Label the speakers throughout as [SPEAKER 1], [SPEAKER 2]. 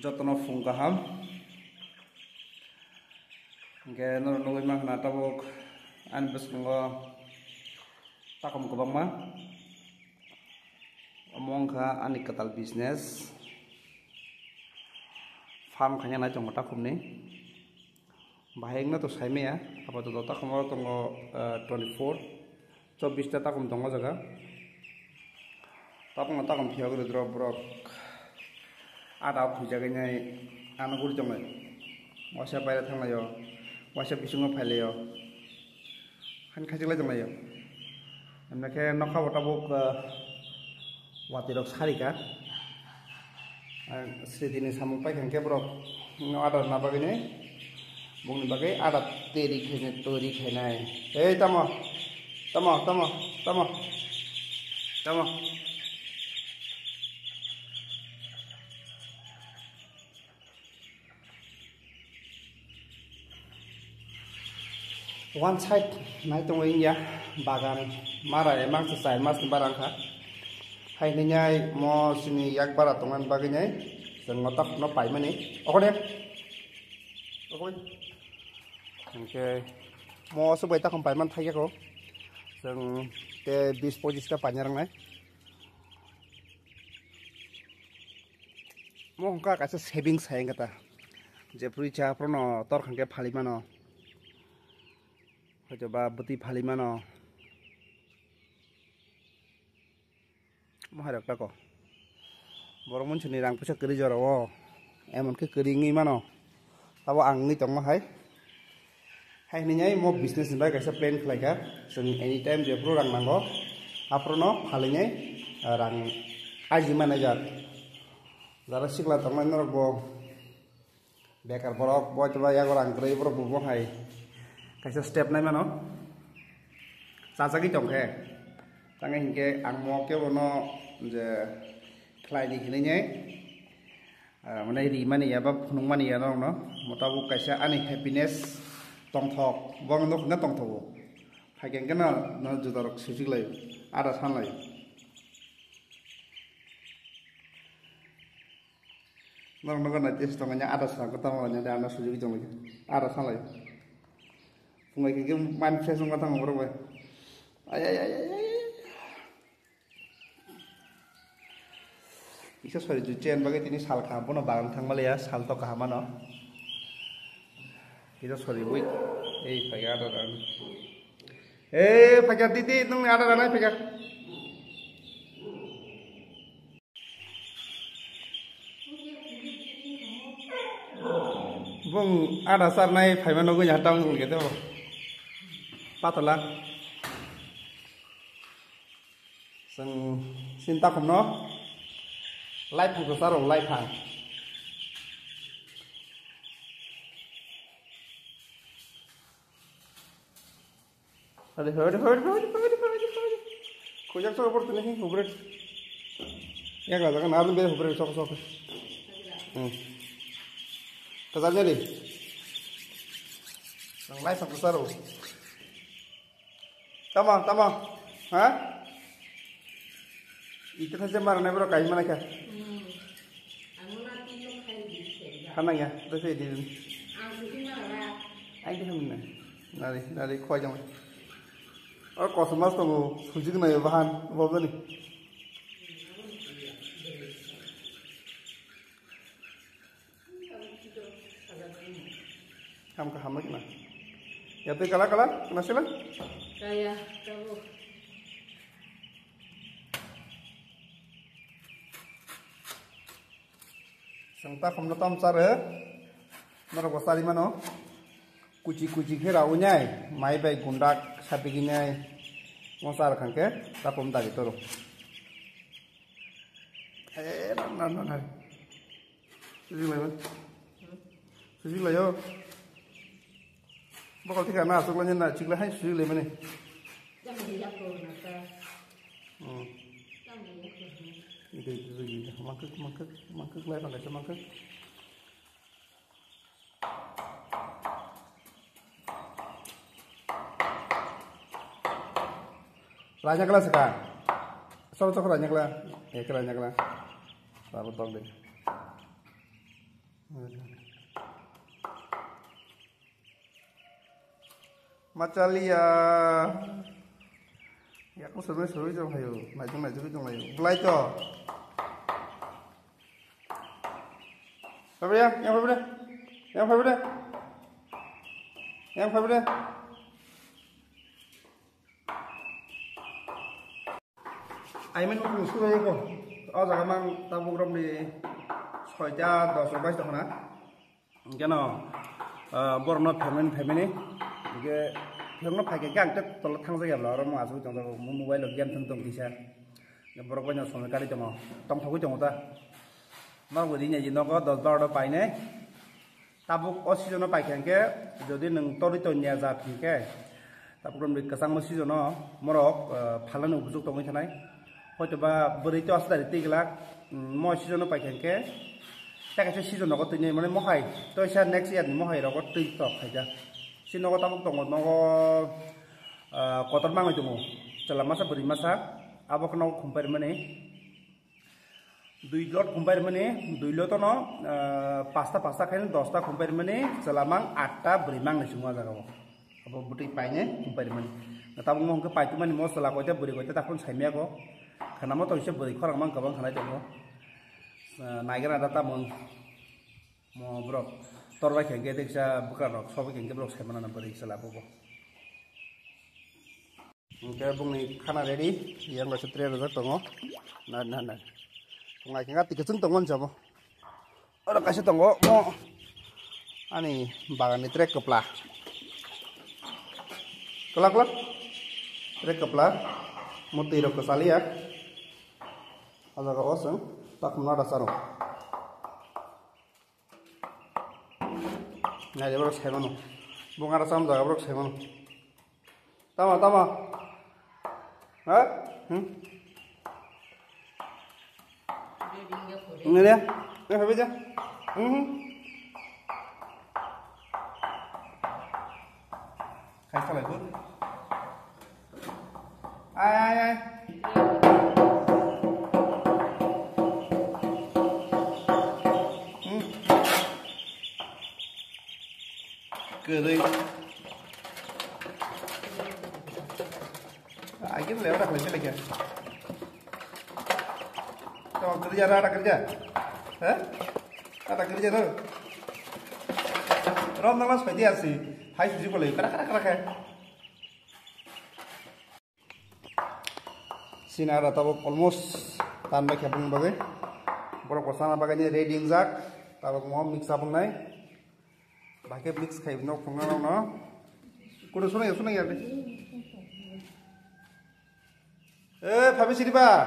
[SPEAKER 1] Jotono fung kaham ge nor noi ma na tabok an besngo takom kobang ma omong kha ani katal business farm khanya na jong takom ni baheng na to saime ya apa to takom tongo 24 ta takom tongo jaga takom phiya gure drop brok ada puja gini anu guru jangan wasa bayar thang layo wasa bisungo phailayo han khajila jangan layo amnake nokha botabok watirok sarika sridini samung pai khangke brok no ada na bagini bungni bagai ada teri khene tori khenai tamo one side nai tong ya bagan mara emang sesai mas barang kha hai ni nyai mo sini yak bara tongan bagi nyai seng ngotak no pai mani okone oke mo subai ta kompai man thai ko seng te 20-25 ta panyarang nai mo hongka kaisa savings hai ngata je puri cha prono tor khangke phali mano coba beti phali mano maharok tako borong mun chuni rang pusa keri joro emon ke keri ngi mano tabo ang ni tong ma hai ni nyai mo business ba kaisa plan khlaika sing anytime je pro rang nango aprono phali nyai rang aji manager dara sikla tong man rok bo bekar borok bo coba ya rang krei bro bo hai kaisa step nai mano sasagi tongke tangai hingke ang mo ke bono je khlai ni khini nyai mane ri mani ya ba phunung mani ya no motabu kaisa ani happiness tongthok bong no na tongthobo hagen gena no judarok sijik lai ada san lai nong nong na tes tonganya ada san ko tamo nya da na sujik jong ada san lai ngai ke man fresh ngata ngoro ba ay isa sori ju chen bagai tini sal kham pono bagan thang male ya sal to kahama no isa sori wait paga ada ran paga titi nung ada ran paga bung ada sar nai phaimano go nyatang gitu patala sing sinta komno lai phang saro lai phang ade hode khojak so por tuni hubre yak la jaga nalu be hubre sok kazal jali sang lai phang saro tama ha itu saja marane bro kai mana kah kana ya terus di ai di mana nari khoi jang और कॉस्मस तो सुजिक नहीं बहान बोल नहीं हम का हम ना या तो कला नसेला
[SPEAKER 2] kayak kamu
[SPEAKER 1] संता हम नतम सर नर बसारी मानो कुची खेरा उन्याय माई बाई गुंडा सापी गिन्याय मसार खांके तापम दागी तोरो ना सुजी लायो bakal tiga na sok lanjut na cikla hai suji le mane
[SPEAKER 2] jangan dilakukan nata
[SPEAKER 1] itu mangkuk lai bang kaca mangkuk raja kelas sekarang Sama coklat nyakla, kera nyakla, taruh tol deh. Macalia, ya aku seru jong hayo, najung jong hayo, belai to. Apa ya? Yang apa dah? Yang apa dah? Yang apa dah? Aiman aku suruh aku. Oh, jangan mang tabung rom di soja 10 20 tahun na. Kena borno family. Jadi yang nak pakai gang tu tolak thang saja lah. Orang masuk jangka mobile game tentang kisah. Yang borok banyak soal kali cuma. Tong tahu cuma ta. Mau berinya jadi nak 10 12 pakai ni. Tabuk osi jono pakai ke. Jadi neng tori tu nya zapi ke. Tabuk rom di kesang osi jono morok falan ubusuk tong ini nai. হয়তো বা বরিতে আসলে তিগলাক মই সিজনো পাইখানকে তাকে সিজন নগত তুই মানে মহাই তো এসা নেক্সট ইয়ার মহাই রগত তুই টক খাইজা সি নগত আমক দङ নগ কতর মাঙै দङ চলা মাসা বরি মাসা আবক নগ খুম্পার মানে দুই লট খুম্পার মানে দুই লট ন পাঁচটা খাইন 10টা খুম্পার মানে চলা মাং 8টা বরি মাং নাইছো মজা গাব আব বুটি পাইনে খুম্পার মানে তাবক মহকে পাইতো মানে মসলা কইতে বরি কইতে তাখন সাইমিয়া গো karena mau tahu siapa beri korang mang kabang kanai tengok, naikkan ada tamu, mau brok, torba kengke dek sa bukan rok, sobi kengke brok saya mana beri salah apa. Oke, bung ni kana ready, yang masih teri ada tengok, nah, ngai kengka tiga ceng tengok jamo, orang kasih tengok mau, ani bagan ni trek kepala, kelak, trek kepala. Muti rok kesali ya, ada kawasan tak menara sarung. Nah dia berok semen, bunga rasam jaga berok semen. Tama, hah? Ini dia, apa aja? Kasih lagi. Ai. Cười. Ai kiếm lewat dah lagi lagi. Kau kerja ada kerja? Hah? Ada kerja tu? Rom nanglas pasti asih. Hai suji boleh. Kadang. Sini ada tabuk almost tanpa kepung bagai, borok kosana bagainya ready injak, tabuk mau mix abung nai, bagai mix kayak nok pengarang no, kudu sunai ya deh. Papi sini pak,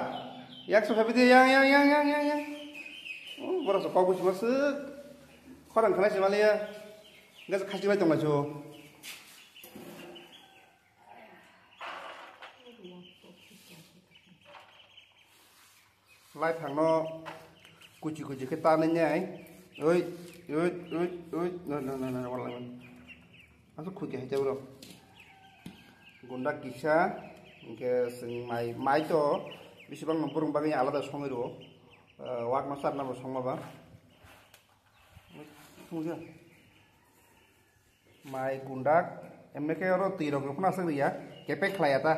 [SPEAKER 1] yak so papi dia yang, borok so kau kusi masuk, korang kena sih malia, nggak kasih lagi tong aja. Lai thằng nó cuci cái ta lên nha ấy ơi nó còn lại nó rất cái châu đâu gunda kisah cái sing mai cho bisa bang memperung bagainya alat song itu wak masar nama song apa semua mai gundak emne kayak orang tirok pun asal dia kepek lah ya ta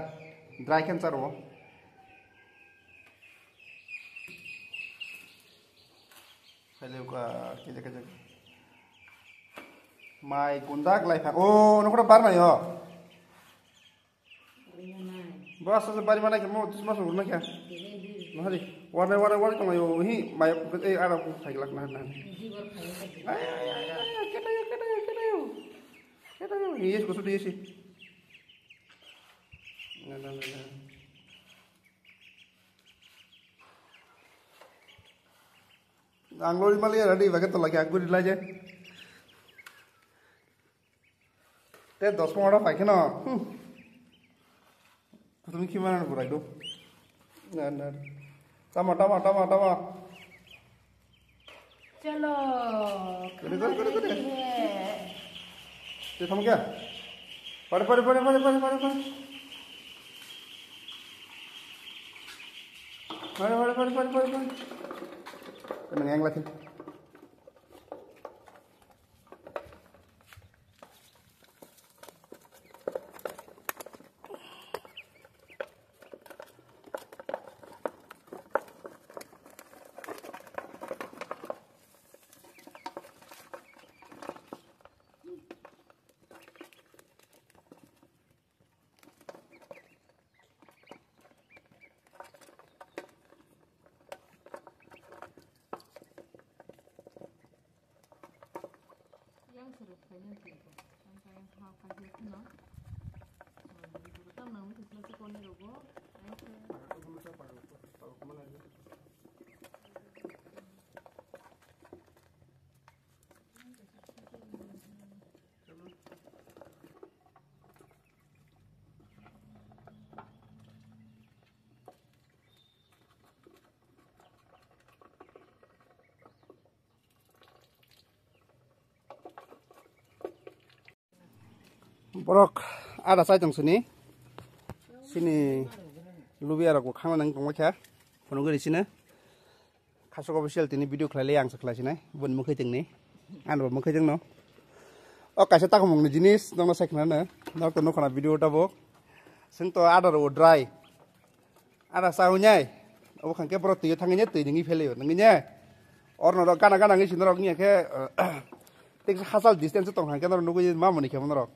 [SPEAKER 1] dry cancer wo Hello kerja. Mai kundak lai phak. Oh, nó có bar này hả? Bas sa bari mana ke mo tus masuk na kya? Nah di. Warna tong ayo hi mai ara ko thai lak na. Ay. Kita yo. Yes ko sudi si. Na. Anglori malia ready bagai to lagi aku dilai je. Te 10-15 pakai no. Kutumi gimana burai do? Nah. Tama.
[SPEAKER 2] Chalo.
[SPEAKER 1] Gede. Te kamu kya? Pada. Hoi. Nang yang latin.
[SPEAKER 2] Yang seru kayaknya gitu. Sampai hal kayak gitu no. Itu tak nang itu selesai kone rogo.
[SPEAKER 1] Borok ada sai tong sini lubi ara ko khang nang tong kha phono gari sini khasok official tini video khlai ang sakla sini bon mukhai ting ni an bo mukhai jeng no o kaisa tak mong ni jinis dong na sakna na no to no khana video ta bo sing to adar o dry ada sau nyai o khang ke pro ti thang ni ti ni phele ngi nya or no kana ngi sin ro ngi ke tik hasal distance tong hang ke no nugu ma moni ke mon ro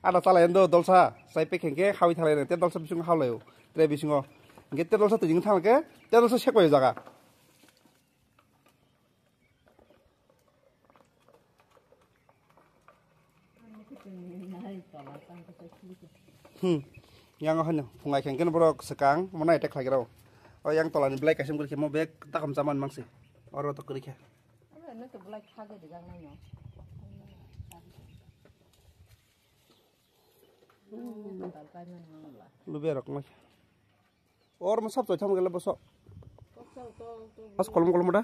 [SPEAKER 1] ada salah endo dolsa sai pe khengke khawi thalai te dolsa bisung hawlayo tre bisungo nge te dolsa tijing thalke te dolsa sekwayo jaga yang hanya fungai khengke no borok sekang monai tek khlagero o yang tolani black kasim gurke mo bek takam zaman mangsi oro to kurike
[SPEAKER 2] No to black khage de gang no.
[SPEAKER 1] Lubi rok mas or mo sab to tham gele boso as kolom da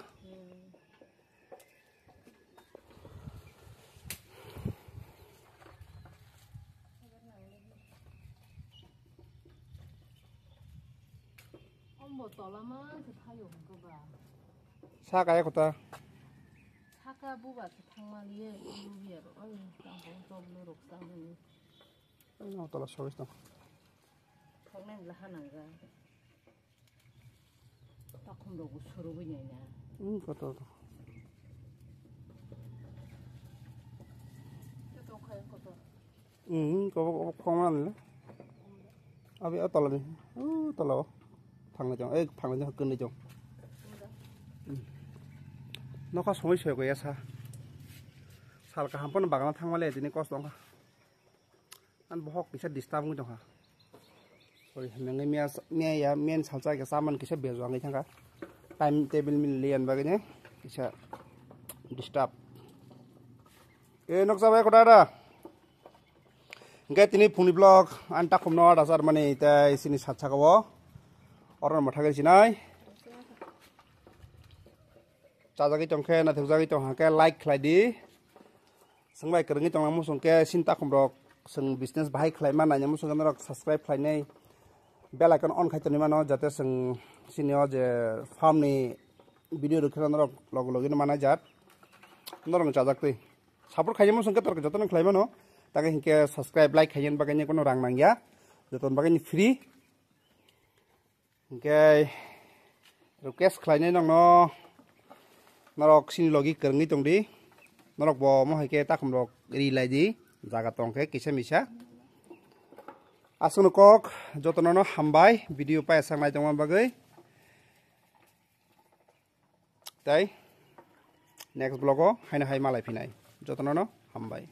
[SPEAKER 2] Ombo tolama sethayo ko ba.
[SPEAKER 1] sa kaya kota
[SPEAKER 2] Saka buba setangmaliye lubier. Oi, tangong tom luruk tangni.
[SPEAKER 1] no tola sogis no
[SPEAKER 2] Khongnen lahananga. Takum do gusuru bunyanya.
[SPEAKER 1] kota to
[SPEAKER 2] Itu kaya koto.
[SPEAKER 1] ko khongman le abi tola ni tola phang jong phang jong kun ni jong no ka somoi se ko ya sa sal ka hampon bagana thangmale dini kos dong ka an bohok bisa disturb ngi dong ha sorry mengai mia ya men salsa ke saman kisa bezo ngi thanga time table min lian bagane kisa disturb noksa bai kodara ngai tini phuni blog anta khumno dasar mane ta isini satcha ko oron mathage sinai chajagi tongkhe na thujagi tong ha ke like khlai di sangbai krengi tong amu songke sinta khumrok sing business bahai khlai ma na nyamu song rok subscribe khlai nei bell icon on khai toni mano jate sing sinio je farm ni video rokhan rok logi mana jat norong chajak tei support khaimu songke tor joton khlai mano take hinke subscribe like khayen bagani kono rang nangya joton bagani free hinke request khlai nei nong no norok sin logi krengi tong di norok bo mo haike takum rok ri lai di jaga tongke kisa misa asunu kok jotonono hambai video pa sangnai tongma bagai tai next vlog o haina hai malai phinai jotonono hambai